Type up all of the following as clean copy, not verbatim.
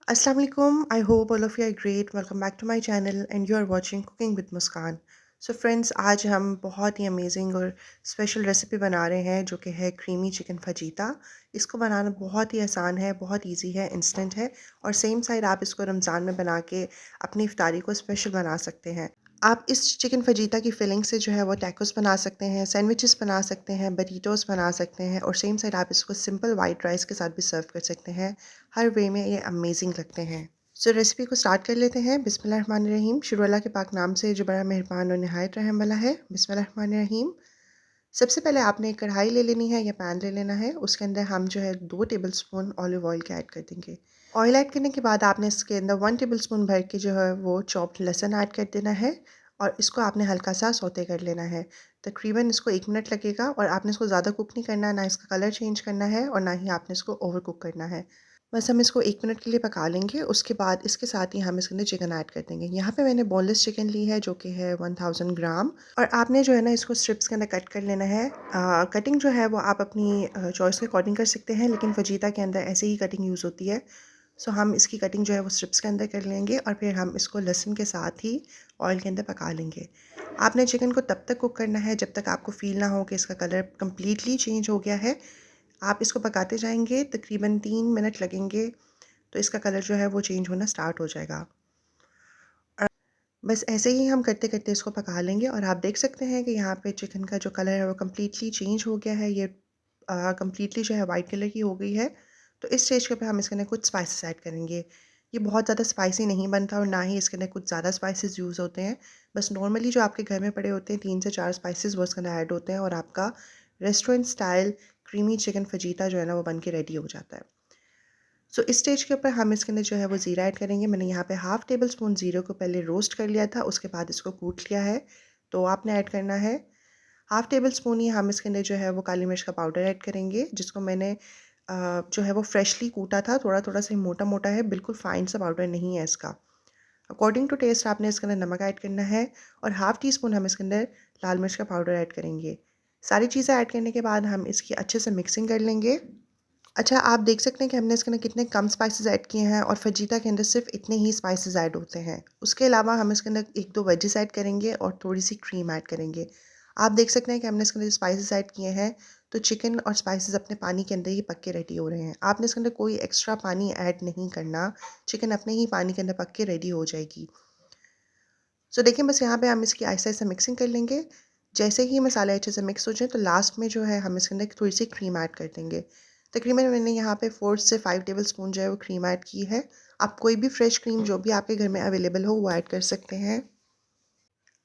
अस्सलाम वालेकुम। I hope all of you are great. Welcome back to my channel and you are watching cooking with Muskan. So friends, आज हम बहुत ही amazing और स्पेशल रेसिपी बना रहे हैं जो कि है क्रीमी चिकन फजीता। इसको बनाना बहुत ही आसान है, बहुत इजी है, इंस्टेंट है और सेम साइड आप इसको रमज़ान में बना के अपनी इफ्तारी को स्पेशल बना सकते हैं। आप इस चिकन फजीता की फिलिंग से जो है वो टैकोस बना सकते हैं, सैंडविचेस बना सकते हैं, बरीटोस बना सकते हैं और सेम साइड आप इसको सिंपल वाइट राइस के साथ भी सर्व कर सकते हैं। हर वे में ये अमेजिंग लगते हैं। सो रेसिपी को स्टार्ट कर लेते हैं। बिस्मिल्लाहिर्रहमानिर्रहीम। शुरू अल्लाह के पाक नाम से जो बड़ा मेहरबान और नहायत रहम वाला है। बिस्मिल्लाहिर्रहमानिर्रहीम। सबसे पहले आपने एक कढ़ाई ले लेनी है या पैन ले लेना है। उसके अंदर हम जो है 2 टेबलस्पून ऑलिव ऑयल के ऐड कर देंगे। ऑयल ऐड करने के बाद आपने इसके अंदर 1 टेबलस्पून भर के जो है वो चॉप्ड लहसुन ऐड कर देना है और इसको आपने हल्का सा सौते कर लेना है। तकरीबन इसको 1 मिनट लगेगा और आपने इसको ज़्यादा कुक नहीं करना, ना इसका कलर चेंज करना है और ना ही आपने इसको ओवर कुक करना है। बस हम इसको 1 मिनट के लिए पका लेंगे। उसके बाद इसके साथ ही हम इसके अंदर चिकन ऐड कर देंगे। यहाँ पे मैंने बोनलेस चिकन ली है जो कि है 1000 ग्राम और आपने जो है ना इसको स्ट्रिप्स के अंदर कट कर लेना है। कटिंग जो है वो आप अपनी चॉइस के अकॉर्डिंग कर सकते हैं, लेकिन फजीता के अंदर ऐसे ही कटिंग यूज़ होती है। सो हम इसकी कटिंग जो है वो स्ट्रिप्स के अंदर कर लेंगे और फिर हम इसको लहसुन के साथ ही ऑयल के अंदर पका लेंगे। आपने चिकन को तब तक कुक करना है जब तक आपको फ़ील ना हो कि इसका कलर कम्प्लीटली चेंज हो गया है। आप इसको पकाते जाएंगे, तकरीबन 3 मिनट लगेंगे तो इसका कलर जो है वो चेंज होना स्टार्ट हो जाएगा। और बस ऐसे ही हम करते-करते इसको पका लेंगे और आप देख सकते हैं कि यहाँ पे चिकन का जो कलर है वो कम्प्लीटली चेंज हो गया है। ये कम्प्लीटली जो है वाइट कलर की हो गई है। तो इस स्टेज के पे हम इसके अंदर कुछ स्पाइसेस ऐड करेंगे। ये बहुत ज़्यादा स्पाइसी नहीं बनता और ना ही इसके अंदर कुछ ज़्यादा स्पाइसेस यूज़ होते हैं। बस नॉर्मली जो आपके घर में पड़े होते हैं 3 से 4 स्पाइसेस वो इसके अंदर ऐड होते हैं और आपका restaurant style creamy chicken fajita जो है ना वो बन के रेडी हो जाता है। सो इस स्टेज के ऊपर हम इसके अंदर जो है वो ज़ीरा ऐड करेंगे। मैंने यहाँ पे हाफ़ टेबल स्पून ज़ीरे को पहले रोस्ट कर लिया था, उसके बाद इसको कूट लिया है। तो आपने ऐड करना है हाफ़ टेबल स्पून ही हम इसके अंदर जो है वो काली मिर्च का पाउडर ऐड करेंगे, जिसको मैंने जो है वो फ्रेशली कूटा था। थोड़ा-थोड़ा सा मोटा-मोटा है, बिल्कुल फ़ाइन सा पाउडर नहीं है इसका। अकॉर्डिंग टू टेस्ट आपने इसके अंदर नमक ऐड करना है और हाफ़ टी स्पून हम इसके अंदर लाल मिर्च का पाउडर ऐड करेंगे। सारी चीज़ें ऐड करने के बाद हम इसकी अच्छे से मिक्सिंग कर लेंगे। अच्छा, आप देख सकते हैं कि हमने इसके अंदर कितने कम स्पाइसेस ऐड किए हैं और फजीता के अंदर सिर्फ इतने ही स्पाइसेस ऐड होते हैं। उसके अलावा हम इसके अंदर 1-2 वेजेस ऐड करेंगे और थोड़ी-सी क्रीम ऐड करेंगे। आप देख सकते हैं कि हमने इसके अंदर स्पाइसेस ऐड किए हैं, तो चिकन और स्पाइसेस अपने पानी के अंदर ही पक के रेडी हो रहे हैं। आपने इसके अंदर कोई एक्स्ट्रा पानी ऐड नहीं करना, चिकन अपने ही पानी के अंदर पक के रेडी हो जाएगी। सो देखिए, बस यहाँ पे हम इसकी आहिस्ता-आहिस्ता मिक्सिंग कर लेंगे। जैसे ही मसाले अच्छे से मिक्स हो जाएँ तो लास्ट में जो है हम इसके अंदर थोड़ी-सी क्रीम ऐड कर देंगे। तकरीबन मैंने यहाँ पे 4 से 5 टेबल स्पून जो है वो क्रीम ऐड की है। आप कोई भी फ्रेश क्रीम जो भी आपके घर में अवेलेबल हो वो ऐड कर सकते हैं।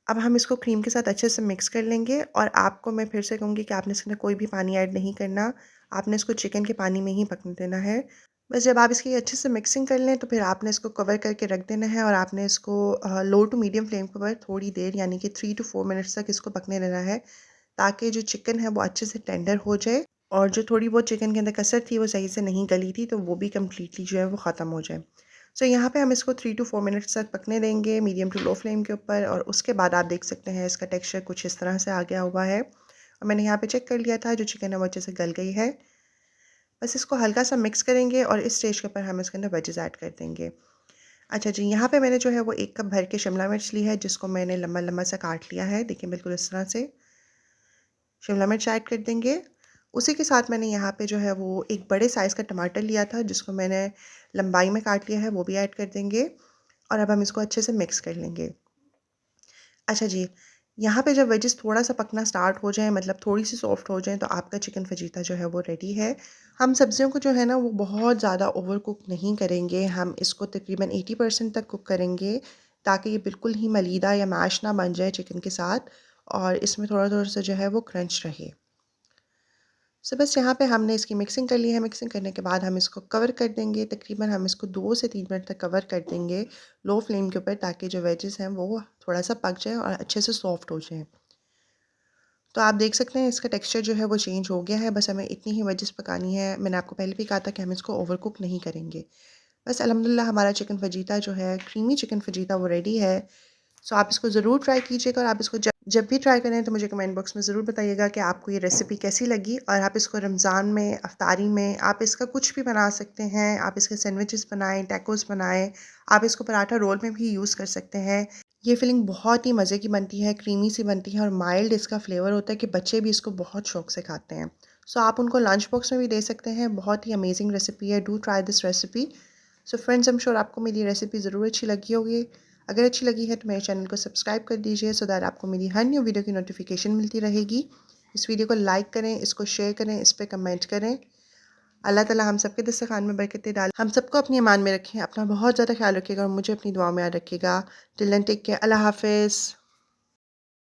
अब हम इसको क्रीम के साथ अच्छे से मिक्स कर लेंगे और आपको मैं फिर से कहूँगी कि आपने इसके अंदर कोई भी पानी ऐड नहीं करना। आपने इसको चिकन के पानी में ही पकने देना है। बस जब आप इसकी अच्छे से मिक्सिंग कर लें तो फिर आपने इसको कवर करके रख देना है और आपने इसको लो टू मीडियम फ्लेम के ऊपर थोड़ी देर यानी कि 3 टू 4 मिनट्स तक इसको पकने देना है, ताकि जो चिकन है वो अच्छे से टेंडर हो जाए और जो थोड़ी बहुत चिकन के अंदर कसर थी वो सही से नहीं गली थी तो वो भी कम्प्लीटली जो है वो ख़त्म हो जाए। सो यहाँ पे हम इसको 3 टू 4 मिनट्स तक पकने देंगे मीडियम टू लो फ्लेम के ऊपर और उसके बाद आप देख सकते हैं इसका टेक्सचर कुछ इस तरह से आ गया हुआ है और मैंने यहाँ पे चेक कर लिया था, जो चिकन है वो अच्छे से गल गई है। बस इसको हल्का सा मिक्स करेंगे और इस स्टेज के ऊपर हम इसके अंदर वेजेस ऐड कर देंगे। अच्छा जी, यहाँ पे मैंने जो है वो 1 कप भर के शिमला मिर्च ली है, जिसको मैंने लंबा-लंबा सा काट लिया है। देखिए बिल्कुल इस तरह से शिमला मिर्च ऐड कर देंगे। उसी के साथ मैंने यहाँ पे जो है वो एक बड़े साइज़ का टमाटर लिया था, जिसको मैंने लंबाई में काट लिया है, वो भी ऐड कर देंगे और अब हम इसको अच्छे से मिक्स कर लेंगे। अच्छा जी, यहाँ पे जब वेजिस थोड़ा-सा पकना स्टार्ट हो जाए, मतलब थोड़ी-सी सॉफ्ट हो जाएँ, तो आपका चिकन फजीता जो है वो रेडी है। हम सब्ज़ियों को जो है ना वो बहुत ज़्यादा ओवर कुक नहीं करेंगे, हम इसको तकरीबन 80% तक कुक करेंगे, ताकि ये बिल्कुल ही मलीदा या मैश ना बन जाए चिकन के साथ और इसमें थोड़ा-थोड़ा सा जो है वो क्रंच रहे। सो बस यहाँ पे हमने इसकी मिक्सिंग कर ली है। मिक्सिंग करने के बाद हम इसको कवर कर देंगे। तकरीबन हम इसको 2 से 3 मिनट तक कवर कर देंगे लो फ्लेम के ऊपर, ताकि जो वेजेस हैं वो थोड़ा-सा पक जाएँ और अच्छे से सॉफ्ट हो जाएँ। तो आप देख सकते हैं इसका टेक्सचर जो है वो चेंज हो गया है। बस हमें इतनी ही वेजेस पकानी है। मैंने आपको पहले भी कहा था कि हम इसको ओवर कुक नहीं करेंगे। बस अल्हम्दुलिल्लाह हमारा चिकन फजीता जो है, क्रीमी चिकन फजीता वो रेडी है। सो आप इसको ज़रूर ट्राई कीजिएगा, और आप इसको जब जब भी ट्राई करें तो मुझे कमेंट बॉक्स में ज़रूर बताइएगा कि आपको ये रेसिपी कैसी लगी। और आप इसको रमज़ान में, अफ्तारी में आप इसका कुछ भी बना सकते हैं। आप इसके सैंडविचेस बनाएँ, टैकोस बनाएँ, आप इसको पराठा रोल में भी यूज़ कर सकते हैं। ये फिलिंग बहुत ही मज़े की बनती है, क्रीमी सी बनती है, और माइल्ड इसका फ्लेवर होता है कि बच्चे भी इसको बहुत शौक से खाते हैं। सो आप उनको लंच बॉक्स में भी दे सकते हैं। बहुत ही अमेजिंग रेसिपी है, do try this recipe. So friends, I am sure आपको मेरी रेसिपी ज़रूर अच्छी लगी होगी। अगर अच्छी लगी है तो मेरे चैनल को सब्सक्राइब कर दीजिए, सो दैट आपको मेरी हर न्यू वीडियो की नोटिफिकेशन मिलती रहेगी। इस वीडियो को लाइक करें, इसको शेयर करें, इस पर कमेंट करें। अल्लाह ताला हम सबके दस्तरखान में बरकतें डालें। हम सबको अपनी ईमान में रखें। अपना बहुत ज़्यादा ख्याल रखिएगा और मुझे अपनी दुआ में याद रखिएगा। Till then take care. अल्लाह हाफ़िज़।